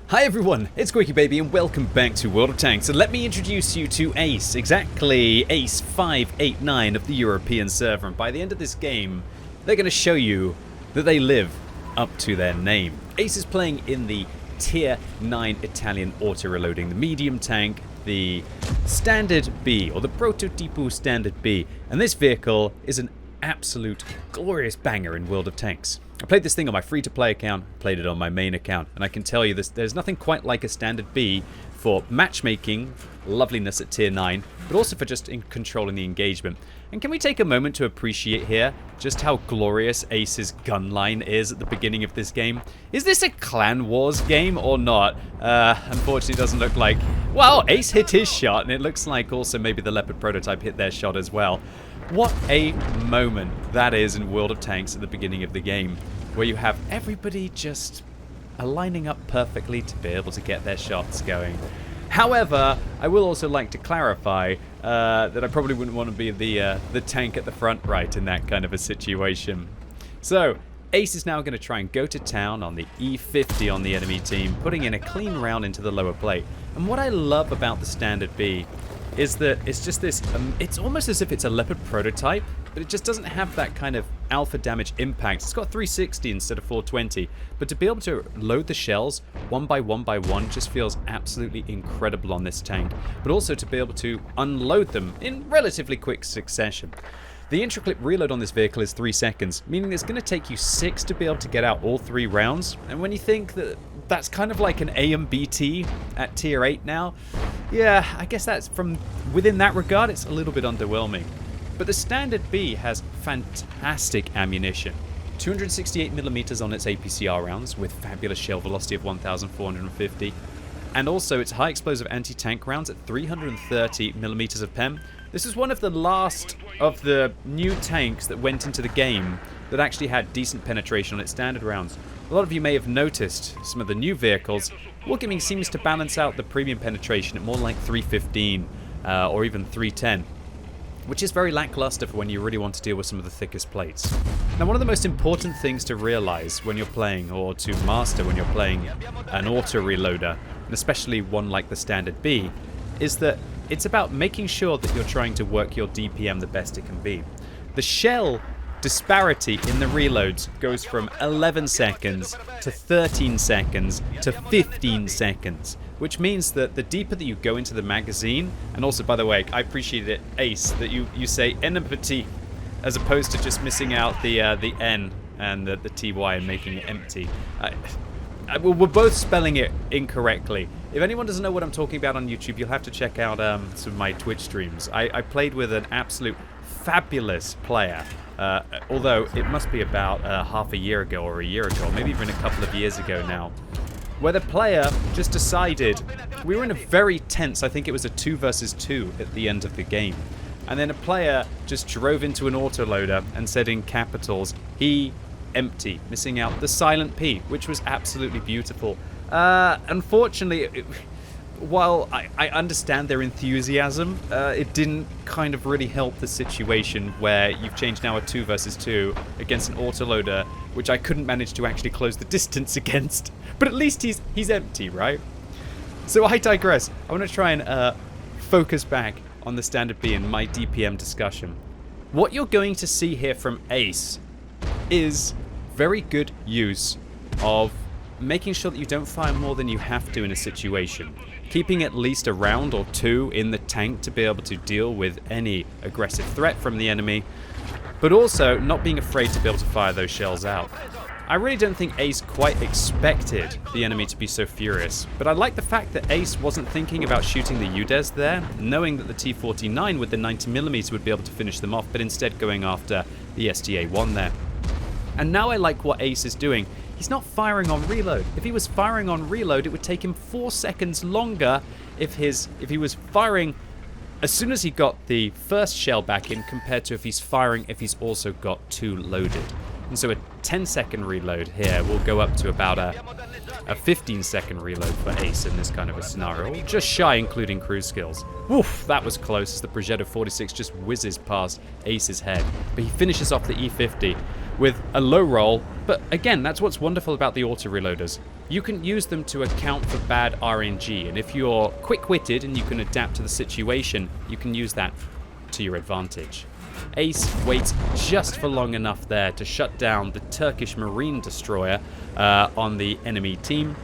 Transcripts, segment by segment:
Hi everyone, it's QuickyBaby and welcome back to World of Tanks. And let me introduce you to Ace, exactly Ace 589 of the European server. And by the end of this game, they're going to show you that they live up to their name. Ace is playing in the Tier 9 Italian auto-reloading, the medium tank, the Standard B, or the Prototipo Standard B. And this vehicle is an absolute glorious banger in World of Tanks. I played this thing on my free-to-play account, played it on my main account, and I can tell you this, there's nothing quite like a Standard B for matchmaking, loveliness at Tier 9, but also for just in controlling the engagement. And can we take a moment to appreciate here just how glorious Ace's gun line is at the beginning of this game? Is this a Clan Wars game or not? Unfortunately, it doesn't look like... Well, Ace hit his shot, and it looks like also maybe the Leopard prototype hit their shot as well. What a moment that is in World of Tanks at the beginning of the game, where you have everybody just aligning up perfectly to be able to get their shots going. However, I will also like to clarify that I probably wouldn't want to be the tank at the front right in that kind of a situation. So, Ace is now going to try and go to town on the E50 on the enemy team, putting in a clean round into the lower plate. And what I love about the Standard B is that it's just this, it's almost as if it's a Leopard prototype, but it just doesn't have that kind of alpha damage impact. It's got 360 instead of 420, but to be able to load the shells one by one just feels absolutely incredible on this tank, but also to be able to unload them in relatively quick succession. The intra-clip reload on this vehicle is 3 seconds, meaning it's going to take you 6 to be able to get out all 3 rounds. And when you think that that's kind of like an AMBT at Tier 8 now, yeah, I guess that's from within that regard, it's a little bit underwhelming. But the Standard B has fantastic ammunition. 268mm on its APCR rounds with fabulous shell velocity of 1,450. And also its high explosive anti-tank rounds at 330mm of PEM. This is one of the last of the new tanks that went into the game that actually had decent penetration on its standard rounds. A lot of you may have noticed some of the new vehicles. Wargaming seems to balance out the premium penetration at more like 315 or even 310, which is very lackluster for when you really want to deal with some of the thickest plates. Now, one of the most important things to realize when you're playing, or to master when you're playing an auto-reloader, and especially one like the Standard B, is that it's about making sure that you're trying to work your DPM the best it can be. The shell disparity in the reloads goes from 11 seconds to 13 seconds to 15 seconds, which means that the deeper that you go into the magazine, and also, by the way, I appreciate it, Ace, that you say empty as opposed to just missing out the N and the TY and making it empty. We're both spelling it incorrectly. If anyone doesn't know what I'm talking about on YouTube, you'll have to check out some of my Twitch streams. I played with an absolute fabulous player, although it must be about half a year ago or a year ago, or maybe even a couple of years ago now, where the player just decided, we were in a very tense, I think it was a 2 versus 2 at the end of the game, and then a player just drove into an autoloader and said in capitals, he empty, missing out the silent P, which was absolutely beautiful. Unfortunately, while I understand their enthusiasm, it didn't kind of really help the situation where you've changed now a 2 versus 2 against an autoloader, which I couldn't manage to actually close the distance against. But at least he's empty, right? So I digress. I want to try and focus back on the Standard B and my DPM discussion. What you're going to see here from Ace is very good use of making sure that you don't fire more than you have to in a situation. Keeping at least a round or 2 in the tank to be able to deal with any aggressive threat from the enemy, but also not being afraid to be able to fire those shells out. I really don't think Ace quite expected the enemy to be so furious, but I like the fact that Ace wasn't thinking about shooting the UDES there, knowing that the T49 with the 90mm would be able to finish them off, but instead going after the STA-1 there. And now I like what Ace is doing. He's not firing on reload. If he was firing on reload, it would take him 4 seconds longer if he was firing as soon as he got the first shell back in, compared to if he's firing if he's also got 2 loaded. And so a 10-second reload here will go up to about a 15-second reload for Ace in this kind of a scenario. Just shy, including cruise skills. Woof, that was close as the Progetto 46 just whizzes past Ace's head. But he finishes off the E50 with a low roll. But again, that's what's wonderful about the auto-reloaders. you can use them to account for bad RNG. And if you're quick-witted and you can adapt to the situation, you can use that to your advantage. Ace waits just for long enough there to shut down the Turkish Marine destroyer on the enemy team,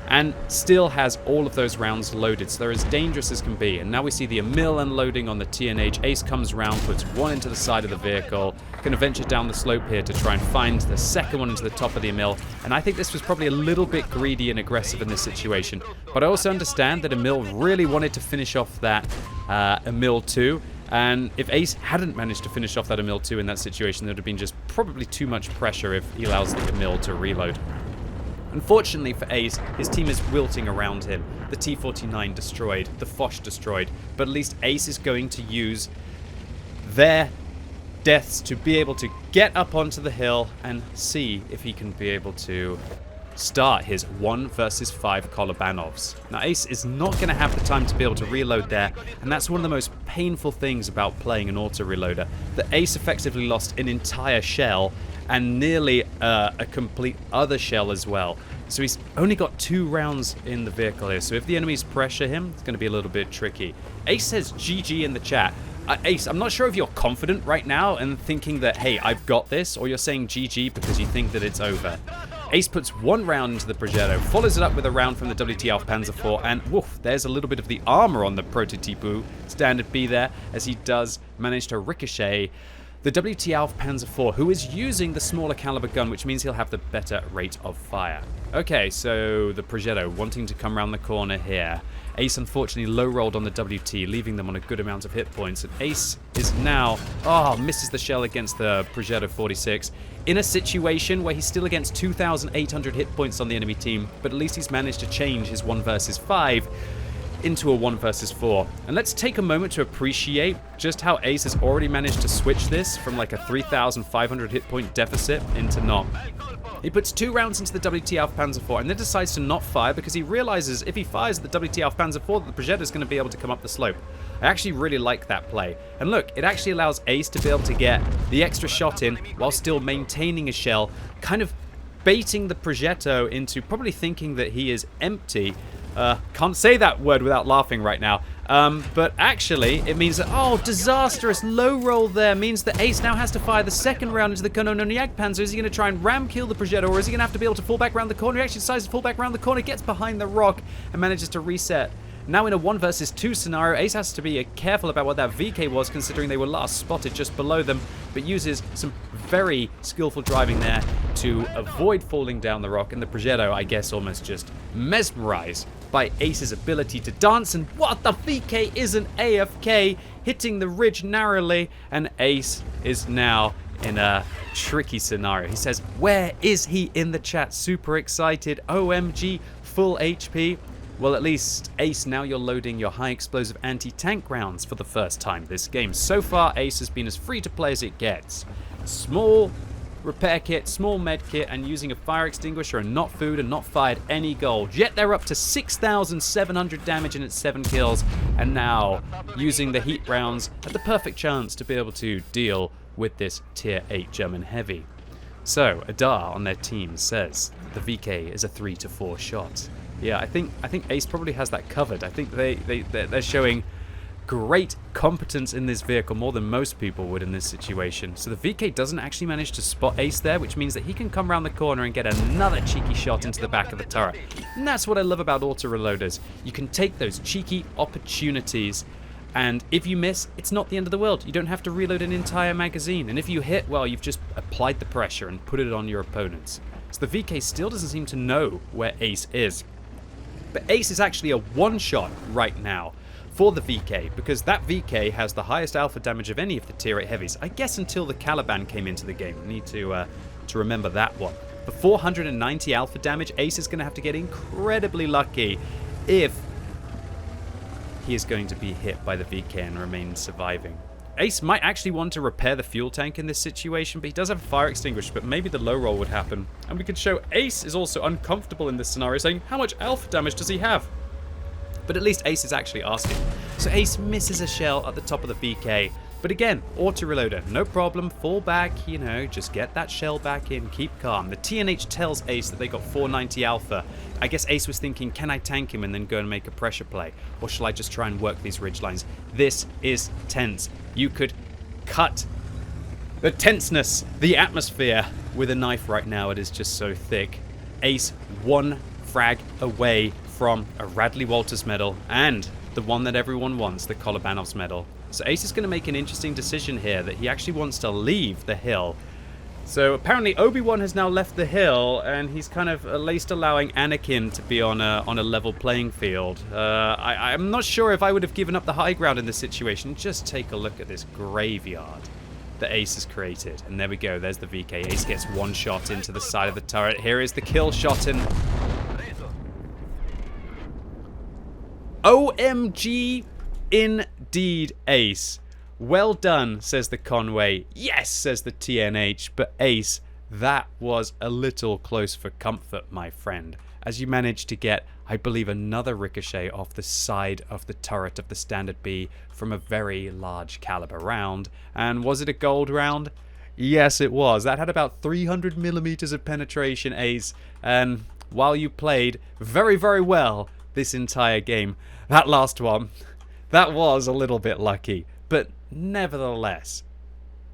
and still has all of those rounds loaded, so they're as dangerous as can be. And now we see the Emil unloading on the TNH. Ace comes around, puts one into the side of the vehicle, going to venture down the slope here to try and find the second one into the top of the Emil. And I think this was probably a little bit greedy and aggressive in this situation, but I also understand that Emil really wanted to finish off that Emil 2. And if Ace hadn't managed to finish off that Emil 2 in that situation, there would have been just probably too much pressure if he allows the Emil to reload. Unfortunately for Ace, his team is wilting around him. The T-49 destroyed, the Foch destroyed, but at least Ace is going to use their deaths to be able to get up onto the hill and see if he can be able to start his 1 versus 5 Kolobanovs. Now Ace is not going to have the time to be able to reload there, and that's one of the most painful things about playing an auto-reloader, that Ace effectively lost an entire shell and nearly a complete other shell as well. So he's only got 2 rounds in the vehicle here, so if the enemies pressure him, it's going to be a little bit tricky. Ace says GG in the chat. Ace, I'm not sure if you're confident right now and thinking that, hey, I've got this, or you're saying GG because you think that it's over. Ace puts 1 round into the Progetto, follows it up with a round from the WT Alpha Panzer IV, and woof, there's a little bit of the armor on the Prototype Standard B there, as he does manage to ricochet the WT Alpha Panzer IV, who is using the smaller caliber gun, which means he'll have the better rate of fire. Okay, so the Progetto wanting to come around the corner here. Ace unfortunately low-rolled on the WT, leaving them on a good amount of hit points. And Ace is now, misses the shell against the Progetto 46 in a situation where he's still against 2,800 hit points on the enemy team, but at least he's managed to change his 1 versus 5 into a 1 versus 4. And let's take a moment to appreciate just how Ace has already managed to switch this from like a 3,500 hit point deficit into not. He puts 2 rounds into the WT Alpha Panzer IV and then decides to not fire because he realizes if he fires the WT Alpha Panzer IV, the Progetto is going to be able to come up the slope. I actually really like that play. And look, it actually allows Ace to be able to get the extra shot in while still maintaining a shell, kind of baiting the Progetto into probably thinking that he is empty. Can't say that word without laughing right now. But actually, it means that, disastrous low roll there means that Ace now has to fire the second round into the Kono-no-Nyak Panzer. Is he going to try and ram kill the Progetto, or is he going to have to be able to fall back around the corner? He actually decides to fall back around the corner, gets behind the rock, and manages to reset. Now in a 1 versus 2 scenario, Ace has to be careful about what that VK was, considering they were last spotted just below them, but uses some very skillful driving there to avoid falling down the rock, and the Progetto, I guess, almost just mesmerized by Ace's ability to dance, and what, the VK isn't AFK, hitting the ridge narrowly, and Ace is now in a tricky scenario. He says, where is he in the chat? Super excited, OMG, full HP. Well, at least, Ace, now you're loading your high explosive anti-tank rounds for the first time this game. So far, Ace has been as free to play as it gets. Small repair kit, small med kit, and using a fire extinguisher and not food and not fired any gold. Yet they're up to 6,700 damage and it's 7 kills. And now, using the heat rounds, had the perfect chance to be able to deal with this tier 8 German heavy. So, Adar on their team says the VK is a 3 to 4 shot. Yeah, I think Ace probably has that covered. I think they're showing great competence in this vehicle, more than most people would in this situation. So the VK doesn't actually manage to spot Ace there, which means that he can come around the corner and get another cheeky shot into the back of the turret. And that's what I love about auto-reloaders. You can take those cheeky opportunities, and if you miss, it's not the end of the world. You don't have to reload an entire magazine. And if you hit, well, you've just applied the pressure and put it on your opponents. So the VK still doesn't seem to know where Ace is. But Ace is actually a one-shot right now for the VK, because that VK has the highest alpha damage of any of the tier 8 heavies. I guess until the Caliban came into the game. I need to remember that one. For 490 alpha damage, Ace is going to have to get incredibly lucky if he is going to be hit by the VK and remain surviving. Ace might actually want to repair the fuel tank in this situation, but he does have a fire extinguisher, but maybe the low roll would happen. And we could show Ace is also uncomfortable in this scenario, saying, how much alpha damage does he have? But at least Ace is actually asking. So Ace misses a shell at the top of the VK. But again, auto-reloader, no problem, fall back, just get that shell back in, keep calm. The TNH tells Ace that they got 490 alpha, I guess Ace was thinking, can I tank him and then go and make a pressure play? Or shall I just try and work these ridge lines? This is tense. You could cut the tenseness, the atmosphere with a knife right now. It is just so thick. Ace one frag away from a Radley Walters medal and the one that everyone wants, the Kolobanov's medal. So Ace is going to make an interesting decision here that he actually wants to leave the hill. So apparently Obi-Wan has now left the hill, and he's kind of at least allowing Anakin to be on a level playing field. I'm not sure if I would have given up the high ground in this situation. Just take a look at this graveyard that Ace has created. And there we go, there's the VK. Ace gets one shot into the side of the turret. Here is the kill shot, and OMG indeed, Ace. Well done, says the Conway. Yes, says the TNH. But Ace, that was a little close for comfort, my friend, as you managed to get, I believe, another ricochet off the side of the turret of the Standard B from a very large caliber round. And was it a gold round? Yes, it was. That had about 300 millimeters of penetration, Ace. And while you played very, very well this entire game, that last one, that was a little bit lucky. But nevertheless,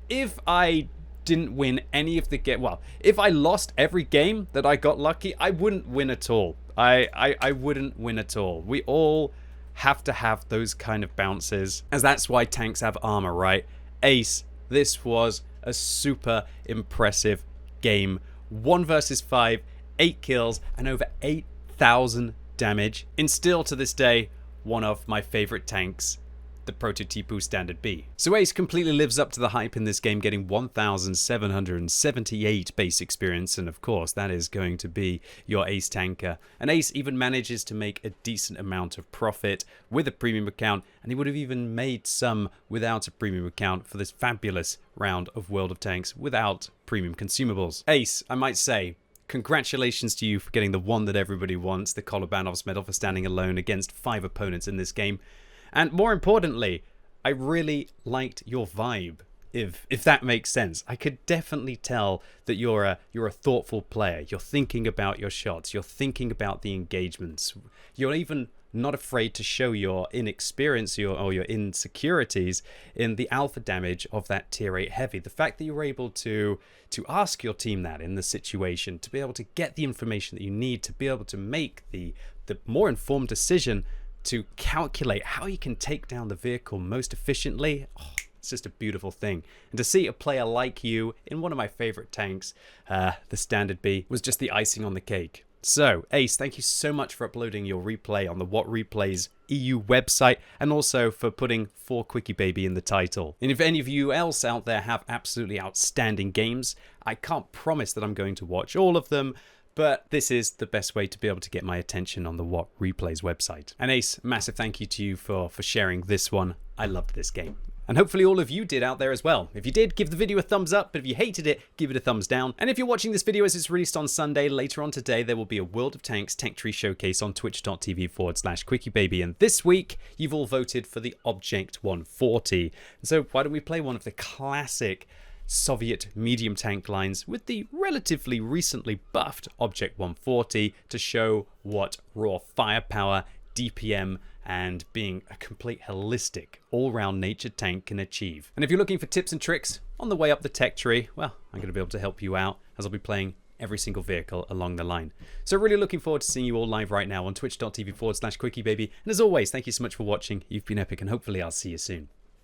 if I didn't win any of the game, well, if I lost every game that I got lucky, I wouldn't win at all. I wouldn't win at all. We all have to have those kind of bounces, as that's why tanks have armor, right? Ace, this was a super impressive game. 1 versus 5, 8 kills, and over 8,000 damage. And still to this day, one of my favorite tanks, the Prototype Standard B. So Ace completely lives up to the hype in this game, getting 1,778 base experience, and of course that is going to be your Ace tanker. And Ace even manages to make a decent amount of profit with a premium account, and he would have even made some without a premium account for this fabulous round of World of Tanks without premium consumables. Ace, I might say, congratulations to you for getting the one that everybody wants, the Kolobanov's medal, for standing alone against 5 opponents in this game. And more importantly, I really liked your vibe, if that makes sense. I could definitely tell that you're a thoughtful player. You're thinking about your shots. You're thinking about the engagements. You're even not afraid to show your inexperience or your insecurities in the alpha damage of that tier 8 heavy. The fact that you were able to ask your team that in the situation, to be able to get the information that you need, to be able to make the more informed decision to calculate how you can take down the vehicle most efficiently. Oh, it's just a beautiful thing. And to see a player like you in one of my favorite tanks, the Standard B, was just the icing on the cake. So, Ace, thank you so much for uploading your replay on the What Replays EU website, and also for putting For QuickyBaby in the title. And if any of you else out there have absolutely outstanding games, I can't promise that I'm going to watch all of them, but this is the best way to be able to get my attention on the What Replays website. And Ace, massive thank you to you for sharing this one. I loved this game. And hopefully all of you did out there as well. If you did, give the video a thumbs up, but if you hated it, give it a thumbs down. And if you're watching this video as it's released on Sunday, later on today, there will be a World of Tanks Tech Tree Showcase on twitch.tv/QuickyBaby. And this week, you've all voted for the Object 140. And so why don't we play one of the classic Soviet medium tank lines with the relatively recently buffed Object 140 to show what raw firepower, DPM, and being a complete holistic, all-round nature tank can achieve. And if you're looking for tips and tricks on the way up the tech tree, well, I'm going to be able to help you out, as I'll be playing every single vehicle along the line. So really looking forward to seeing you all live right now on twitch.tv/QuickyBaby. And as always, thank you so much for watching. You've been epic, and hopefully I'll see you soon.